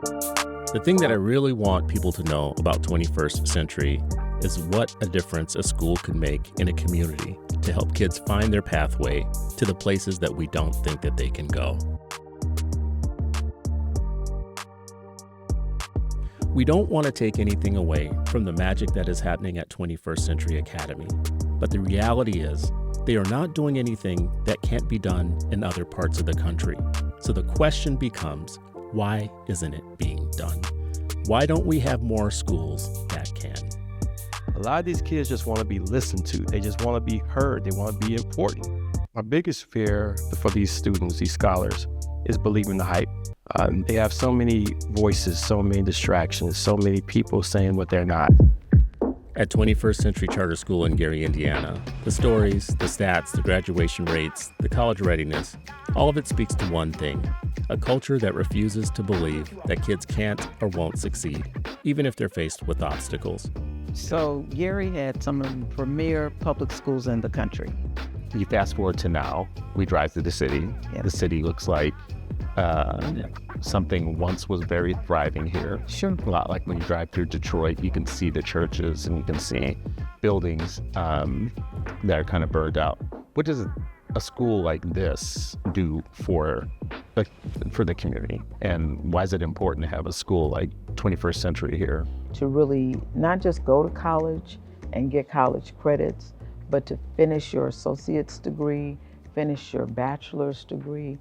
The thing that I really want people to know about 21st Century is what a difference a school can make in a community to help kids find their pathway to the places that we don't think that they can go. We don't want to take anything away from the magic that is happening at 21st Century Academy, but the reality is they are not doing anything that can't be done in other parts of the country. So the question becomes, why isn't it being done? Why don't we have more schools that can? A lot of these kids just want to be listened to. They just want to be heard. They want to be important. My biggest fear for these students, these scholars, is believing the hype. They have so many voices, so many distractions, so many people saying what they're not. At 21st Century Charter School in Gary, Indiana, the stories, the stats, the graduation rates, the college readiness, all of it speaks to one thing: a culture that refuses to believe that kids can't or won't succeed, even if they're faced with obstacles. So Gary had some of the premier public schools in the country. You fast forward to now, we drive through the city. Yep. The city looks like something once was very thriving here. Sure. A lot like when you drive through Detroit, you can see the churches and you can see buildings that are kind of burned out. What does a school like this do for the community? And why is it important to have a school like 21st Century here? To really not just go to college and get college credits, but to finish your associate's degree, finish your bachelor's degree,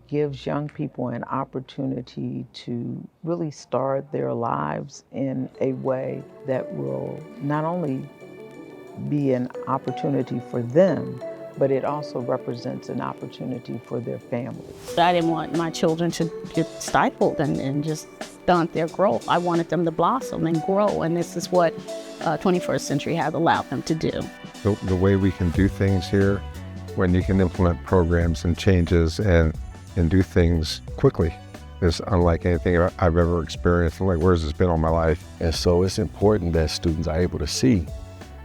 gives young people an opportunity to really start their lives in a way that will not only be an opportunity for them, but it also represents an opportunity for their families. I didn't want my children to get stifled and just stunt their growth. I wanted them to blossom and grow, and this is what 21st Century has allowed them to do. The way we can do things here, when you can implement programs and changes and do things quickly, is unlike anything I've ever experienced. Like, where's this been all my life? And so it's important that students are able to see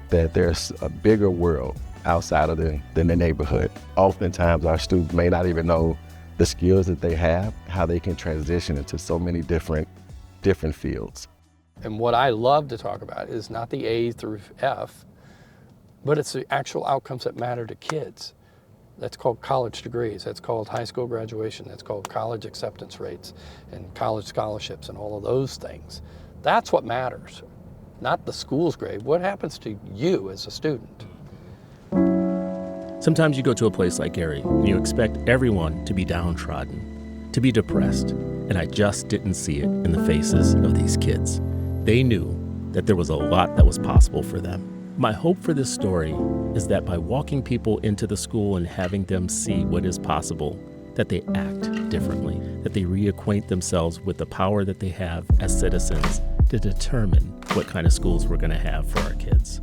that there's a bigger world outside of the neighborhood. Oftentimes our students may not even know the skills that they have, how they can transition into so many different fields. And what I love to talk about is not the A through F, but it's the actual outcomes that matter to kids. That's called college degrees, that's called high school graduation, that's called college acceptance rates and college scholarships and all of those things. That's what matters, not the school's grade. What happens to you as a student? Sometimes you go to a place like Gary and you expect everyone to be downtrodden, to be depressed, and I just didn't see it in the faces of these kids. They knew that there was a lot that was possible for them. My hope for this story is that by walking people into the school and having them see what is possible, that they act differently, that they reacquaint themselves with the power that they have as citizens to determine what kind of schools we're going to have for our kids.